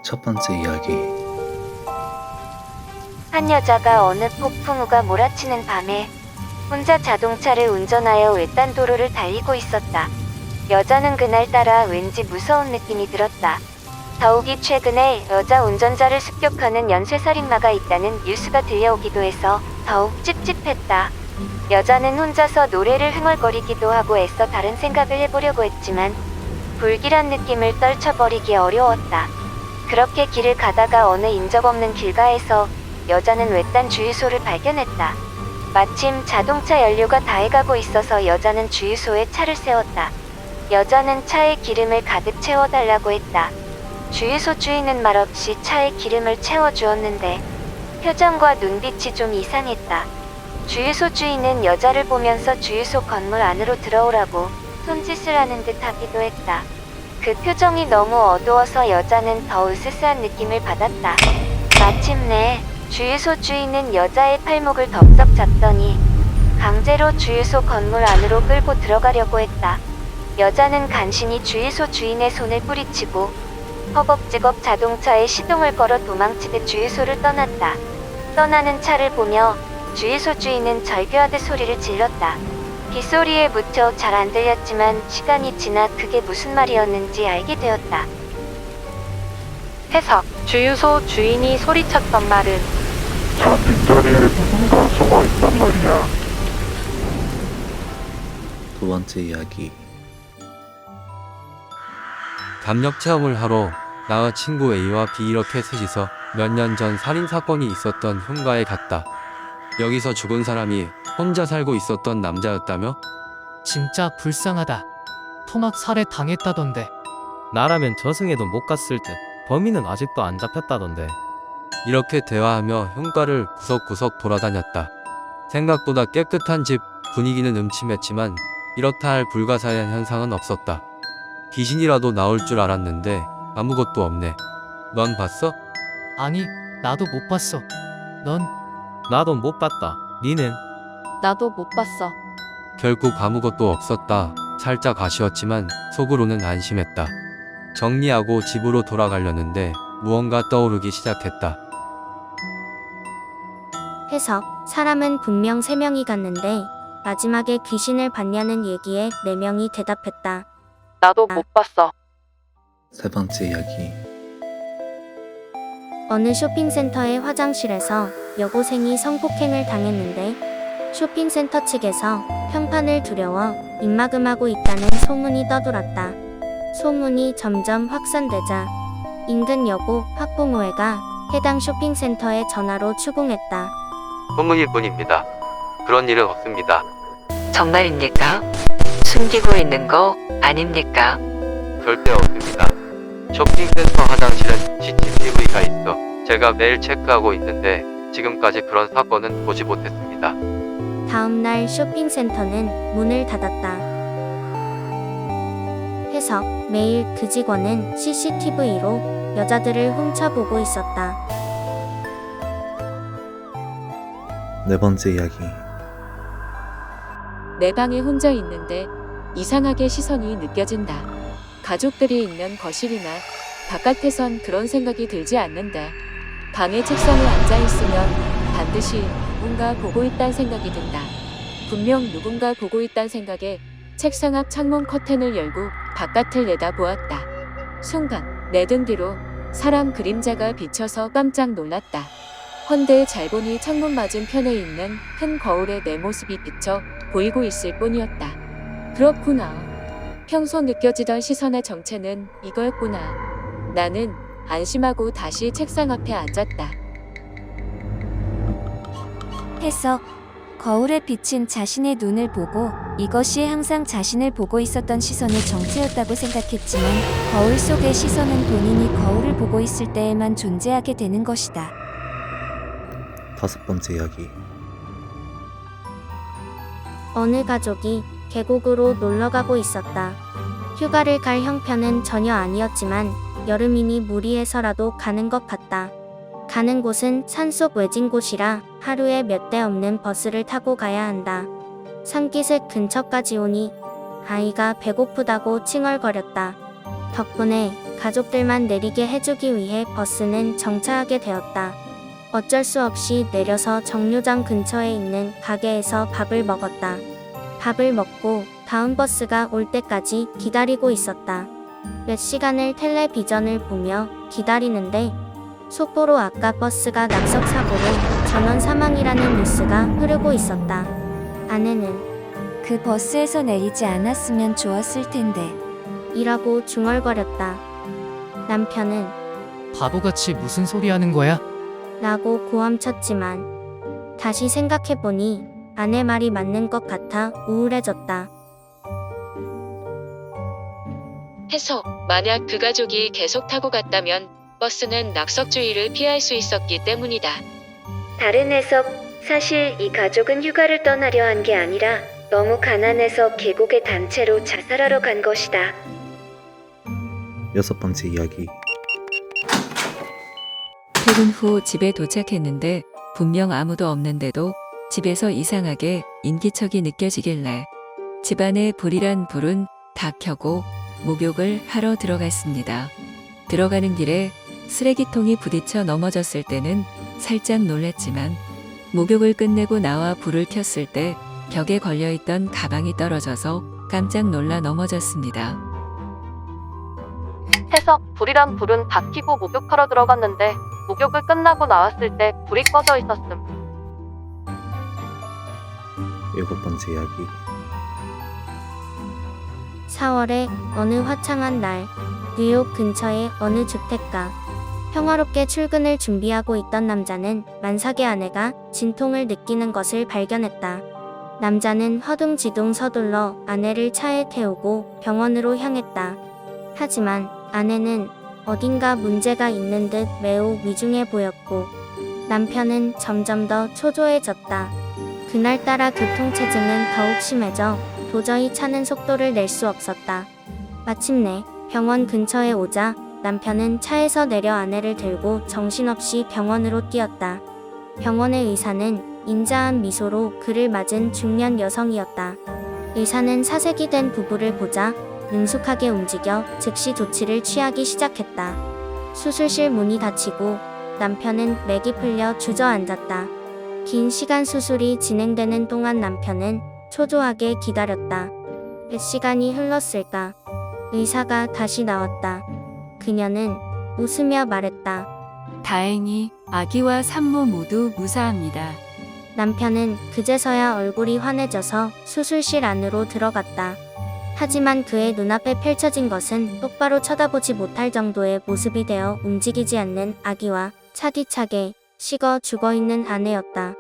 첫 번째 이야기. 한 여자가 어느 폭풍우가 몰아치는 밤에 혼자 자동차를 운전하여 외딴 도로를 달리고 있었다. 여자는 그날따라 왠지 무서운 느낌이 들었다. 더욱이 최근에 여자 운전자를 습격하는 연쇄살인마가 있다는 뉴스가 들려오기도 해서 더욱 찝찝했다. 여자는 혼자서 노래를 흥얼거리기도 하고 애써 다른 생각을 해보려고 했지만 불길한 느낌을 떨쳐버리기 어려웠다. 그렇게 길을 가다가 어느 인적없는 길가에서 여자는 외딴 주유소를 발견했다. 마침 자동차 연료가 다해가고 있어서 여자는 주유소에 차를 세웠다. 여자는 차에 기름을 가득 채워달라고 했다. 주유소 주인은 말없이 차에 기름을 채워주었는데 표정과 눈빛이 좀 이상했다. 주유소 주인은 여자를 보면서 주유소 건물 안으로 들어오라고 손짓을 하는 듯 하기도 했다. 그 표정이 너무 어두워서 여자는 더 으스스한 느낌을 받았다. 마침내 주유소 주인은 여자의 팔목을 덥석 잡더니 강제로 주유소 건물 안으로 끌고 들어가려고 했다. 여자는 간신히 주유소 주인의 손을 뿌리치고 허겁지겁 자동차에 시동을 걸어 도망치듯 주유소를 떠났다. 떠나는 차를 보며 주유소 주인은 절규하듯 소리를 질렀다. 빗소리에 묻혀 잘 안 들렸지만 시간이 지나 그게 무슨 말이었는지 알게 되었다. 해석: 주유소 주인이 소리쳤던 말은 차 뒷자리에 누군가 숨어 있단 말이야. 두 번째 이야기. 담력 체험을 하러 나와 친구 A와 B 이렇게 셋이서 몇 년 전 살인사건이 있었던 현가에 갔다. 여기서 죽은 사람이 혼자 살고 있었던 남자였다며? 진짜 불쌍하다. 토막 살해 당했다던데. 나라면 저승에도 못 갔을 듯. 범인은 아직도 안 잡혔다던데. 이렇게 대화하며 현가를 구석구석 돌아다녔다. 생각보다 깨끗한 집, 분위기는 음침했지만 이렇다 할 불가사의한 현상은 없었다. 귀신이라도 나올 줄 알았는데 아무것도 없네. 넌 봤어? 아니, 나도 못 봤어. 넌? 나도 못 봤다. 니는? 나도 못 봤어. 결국 아무것도 없었다. 살짝 아쉬웠지만 속으로는 안심했다. 정리하고 집으로 돌아가려는데 무언가 떠오르기 시작했다. 해석: 사람은 분명 3명이 갔는데 마지막에 귀신을 봤냐는 얘기에 4명이 대답했다. 나도 못 봤어. 세 번째 이야기. 어느 쇼핑센터의 화장실에서 여고생이 성폭행을 당했는데 쇼핑센터 측에서 평판을 두려워 입막음하고 있다는 소문이 떠돌았다. 소문이 점점 확산되자 인근 여고 학부모회가 해당 쇼핑센터에 전화로 추궁했다. 소문일 뿐입니다. 그런 일은 없습니다. 정말입니까? 숨기고 있는 거 아닙니까? 절대 없습니다. 쇼핑센터 화장실은 CCTV가 있어 제가 매일 체크하고 있는데 지금까지 그런 사건은 보지 못했습니다. 다음날 쇼핑센터는 문을 닫았다. 해석: 매일 그 직원은 CCTV로 여자들을 훔쳐보고 있었다. 네 번째 이야기. 내 방에 혼자 있는데 이상하게 시선이 느껴진다. 가족들이 있는 거실이나 바깥에선 그런 생각이 들지 않는데 방의 책상에 앉아있으면 반드시 누군가 보고 있다는 생각이 든다. 분명 누군가 보고 있다는 생각에 책상 앞 창문 커튼을 열고 바깥을 내다보았다. 순간 내 등 뒤로 사람 그림자가 비쳐서 깜짝 놀랐다. 헌데 잘 보니 창문 맞은편에 있는 큰 거울에 내 모습이 비쳐 보이고 있을 뿐이었다. 그렇구나. 평소 느껴지던 시선의 정체는 이거였구나. 나는 안심하고 다시 책상 앞에 앉았다. 해석: 거울에 비친 자신의 눈을 보고 이것이 항상 자신을 보고 있었던 시선의 정체였다고 생각했지만 거울 속의 시선은 본인이 거울을 보고 있을 때에만 존재하게 되는 것이다. 다섯 번째 이야기. 어느 가족이 계곡으로 놀러가고 있었다. 휴가를 갈 형편은 전혀 아니었지만 여름이니 무리해서라도 가는 것 같다. 가는 곳은 산속 외진 곳이라 하루에 몇 대 없는 버스를 타고 가야 한다. 산기슭 근처까지 오니 아이가 배고프다고 칭얼거렸다. 덕분에 가족들만 내리게 해주기 위해 버스는 정차하게 되었다. 어쩔 수 없이 내려서 정류장 근처에 있는 가게에서 밥을 먹었다. 밥을 먹고 다음 버스가 올 때까지 기다리고 있었다. 몇 시간을 텔레비전을 보며 기다리는데 속보로 아까 버스가 낙석 사고로 전원 사망이라는 뉴스가 흐르고 있었다. 아내는 그 버스에서 내리지 않았으면 좋았을 텐데. 이라고 중얼거렸다. 남편은 바보같이 무슨 소리 하는 거야? 라고 고함쳤지만 다시 생각해보니 아내 말이 맞는 것 같아 우울해졌다. 해석. 만약 그 가족이 계속 타고 갔다면 버스는 낙석 주의를 피할 수 있었기 때문이다. 다른 해석. 사실 이 가족은 휴가를 떠나려 한 게 아니라 너무 가난해서 계곡에 단체로 자살하러 간 것이다. 6번째 이야기. 퇴근 후 집에 도착했는데 분명 아무도 없는데도 집에서 이상하게 인기척이 느껴지길래 집안에 불이란 불은 다 켜고 목욕을 하러 들어갔습니다. 들어가는 길에 쓰레기통이 부딪혀 넘어졌을 때는 살짝 놀랐지만 목욕을 끝내고 나와 불을 켰을 때 벽에 걸려있던 가방이 떨어져서 깜짝 놀라 넘어졌습니다. 해석. 불이란 불은 다 켜고 목욕하러 들어갔는데 목욕을 끝나고 나왔을 때 불이 꺼져 있었음. 7번째 이야기. 4월의 어느 화창한 날, 뉴욕 근처의 어느 주택가. 평화롭게 출근을 준비하고 있던 남자는 만삭의 아내가 진통을 느끼는 것을 발견했다. 남자는 허둥지둥 서둘러 아내를 차에 태우고 병원으로 향했다. 하지만 아내는 어딘가 문제가 있는 듯 매우 위중해 보였고 남편은 점점 더 초조해졌다. 그날따라 교통체증은 더욱 심해져 도저히 차는 속도를 낼 수 없었다. 마침내 병원 근처에 오자 남편은 차에서 내려 아내를 들고 정신없이 병원으로 뛰었다. 병원의 의사는 인자한 미소로 그를 맞은 중년 여성이었다. 의사는 사색이 된 부부를 보자 능숙하게 움직여 즉시 조치를 취하기 시작했다. 수술실 문이 닫히고 남편은 맥이 풀려 주저앉았다. 긴 시간 수술이 진행되는 동안 남편은 초조하게 기다렸다. 몇 시간이 흘렀을까? 의사가 다시 나왔다. 그녀는 웃으며 말했다. 다행히 아기와 산모 모두 무사합니다. 남편은 그제서야 얼굴이 환해져서 수술실 안으로 들어갔다. 하지만 그의 눈앞에 펼쳐진 것은 똑바로 쳐다보지 못할 정도의 모습이 되어 움직이지 않는 아기와 차디차게 식어 죽어있는 아내였다.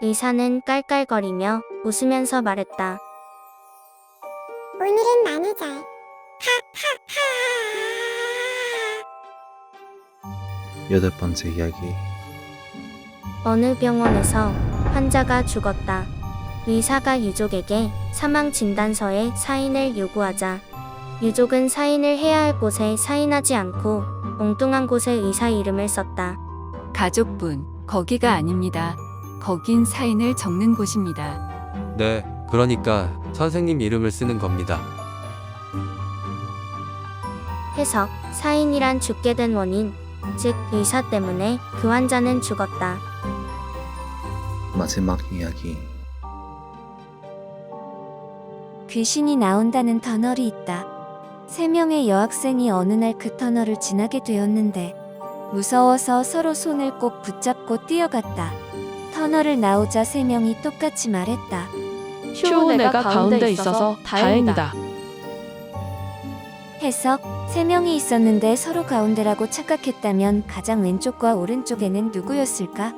의사는 깔깔거리며 웃으면서 말했다. 오늘은 나누자. 하하하하. 8번째 이야기. 어느 병원에서 환자가 죽었다. 의사가 유족에게 사망 진단서에 사인을 요구하자 유족은 사인을 해야 할 곳에 사인하지 않고 엉뚱한 곳에 의사 이름을 썼다. 가족분, 거기가 아닙니다. 거긴 사인을 적는 곳입니다. 네, 그러니까 선생님 이름을 쓰는 겁니다. 해석. 사인이란 죽게 된 원인, 즉 의사 때문에 그 환자는 죽었다. 마지막 이야기. 귀신이 나온다는 터널이 있다. 3명의 여학생이 어느 날 그 터널을 지나게 되었는데 무서워서 서로 손을 꼭 붙잡고 뛰어갔다. 터널을 나오자 3명이 똑같이 말했다. 휴, 내가 가운데 있어서 다행이다. 해석. 3명이 있었는데 서로 가운데라고 착각했다면 가장 왼쪽과 오른쪽에는 누구였을까?